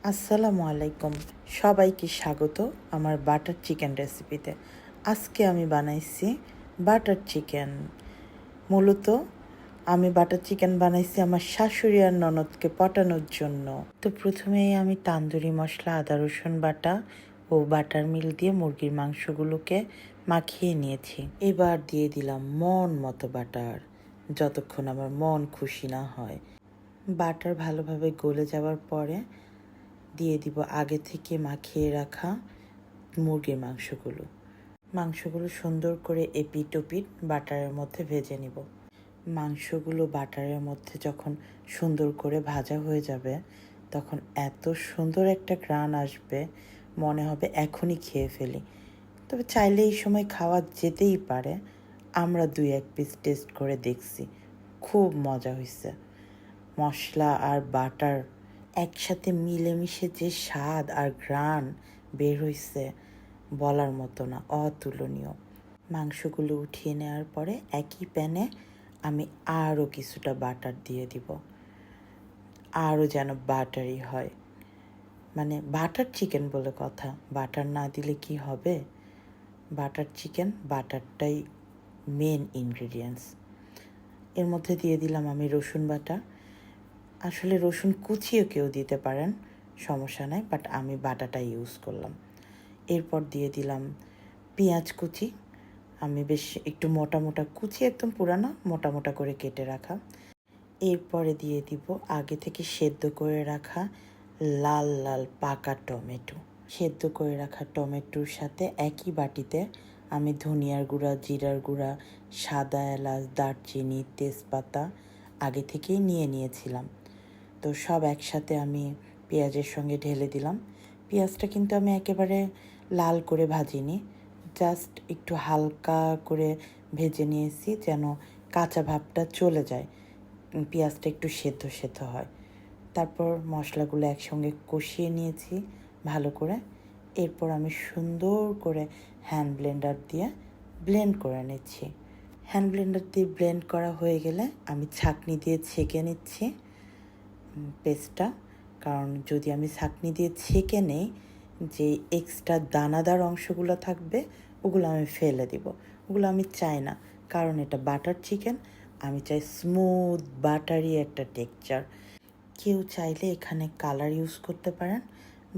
আসসালামু আলাইকুম, সবাইকে স্বাগত আমার বাটার চিকেন রেসিপিতে। আজকে আমি বানাইছি বাটার চিকেন। মূলত আমি বাটার চিকেন বানাইছি আমার শাশুড়ি আর ননদকে পটানোর জন্য। তো প্রথমেই আমি তান্দুরি মশলা, আদা রসুন বাটা ও বাটার মিল দিয়ে মুরগির মাংসগুলোকে মাখিয়ে নিয়েছি। এবার দিয়ে দিলাম মন মতো বাটার, যতক্ষণ আমার মন খুশি না হয়। বাটার ভালোভাবে গলে যাওয়ার পরে দিয়ে দিব আগে থেকে মাখিয়ে রাখা মুরগির মাংসগুলো সুন্দর করে এপিট ওপিট বাটারের মধ্যে ভেজে নিব। মাংসগুলো বাটারের মধ্যে যখন সুন্দর করে ভাজা হয়ে যাবে তখন এত সুন্দর একটা ঘ্রাণ আসবে, মনে হবে এখনই খেয়ে ফেলি। তবে চাইলে এই সময় খাওয়া যেতেই পারে। আমরা 2-1 পিস টেস্ট করে দেখছি, খুব মজা হয়েছে। মশলা আর বাটার একসাথে মিলেমিশে যে স্বাদ আর ঘ্রাণ বের হইছে বলার মতো না, অতুলনীয়। মাংসগুলো উঠিয়ে নেওয়ার পরে একই প্যানে আমি আরও কিছুটা বাটার দিয়ে দিব, আরও যেন বাটারই হয়। মানে বাটার চিকেন বলে কথা, বাটার না দিলে কি হবে? বাটার চিকেন, বাটারটাই মেন ইনগ্রিডিয়েন্টস। এর মধ্যে দিয়ে দিলাম আমি রসুন বাটা। আসলে রসুন কুচিও কেউ দিতে পারেন, সমস্যা নাই, বাট আমি বাটাটা ইউজ করলাম। এরপর দিয়ে দিলাম পেঁয়াজ কুচি। আমি বেশ একটু মোটা মোটা কুচি, একদম পুরানো মোটা মোটা করে কেটে রাখা। এরপরে দিয়ে দিব আগে থেকে সেদ্ধ করে রাখা লাল লাল পাকা টমেটো। সেদ্ধ করে রাখা টমেটোর সাথে একই বাটিতে আমি ধনিয়ার গুঁড়া, জিরার গুঁড়া, সাদা এলাচ, দারচিনি, তেজপাতা আগে থেকেই নিয়েছিলাম। তো সব একসাথে আমি পেঁয়াজের সঙ্গে ঢেলে দিলাম। পেঁয়াজটা কিন্তু আমি একেবারে লাল করে ভাজিনি, জাস্ট একটু হালকা করে ভেজে নিয়েছি যেন কাঁচা ভাবটা চলে যায়, পেঁয়াজটা একটু সেদ্ধ সেদ্ধ হয়। তারপর মশলাগুলো একসঙ্গে কষিয়ে নিয়েছি ভালো করে। এরপর আমি সুন্দর করে হ্যান্ড ব্লেন্ডার দিয়ে ব্লেন্ড করে নিচ্ছি। হ্যান্ড ব্লেন্ডার দিয়ে ব্লেন্ড করা হয়ে গেলে আমি ছাঁকনি দিয়ে ছেঁকে নিচ্ছি পেস্টটা। কারণ যদি আমি ছাঁকনি দিয়ে ছেঁকে নেই, যে এক্সট্রা দানাদার অংশগুলো থাকবে ওগুলো আমি ফেলে দিব। ওগুলো আমি চাই না, কারণ এটা বাটার চিকেন, আমি চাই স্মুথ বাটারি একটা টেক্সচার। কেউ চাইলে এখানে কালার ইউজ করতে পারেন,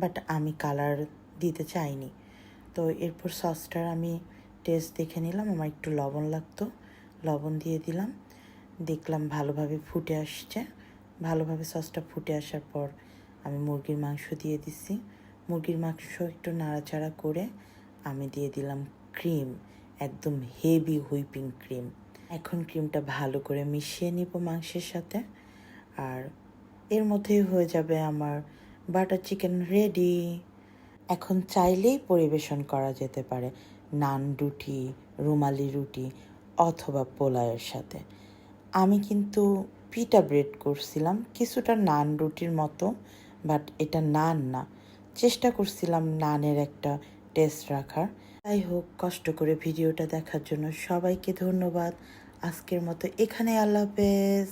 বাট আমি কালার দিতে চাইনি। তো এরপর সসটার আমি টেস্ট দেখে নিলাম, আমার একটু লবণ লাগতো, লবণ দিয়ে দিলাম। দেখলাম ভালোভাবে ফুটে আসছে। ভালোভাবে সসটা ফুটে আসার পর আমি মুরগির মাংস দিয়ে দিচ্ছি। মুরগির মাংস একটু নাড়াচাড়া করে আমি দিয়ে দিলাম ক্রিম, একদম হেভি হুইপিং ক্রিম। এখন ক্রিমটা ভালো করে মিশিয়ে নিব মাংসের সাথে, আর এর মধ্যেই হয়ে যাবে আমার বাটার চিকেন রেডি। এখন চাইলেই পরিবেশন করা যেতে পারে নান রুটি, রুমালি রুটি অথবা পোলাওয়ের সাথে। আমি কিন্তু পিটা ব্রেড করছিলাম কিছুটা নান রুটির মতো, বাট এটা নান না, চেষ্টা করছিলাম নানের একটা টেস্ট রাখার। যাই হোক, কষ্ট করে ভিডিওটা দেখার জন্য সবাইকে ধন্যবাদ। আজকের মতো এখানে, আল্লাহ হাফেজ।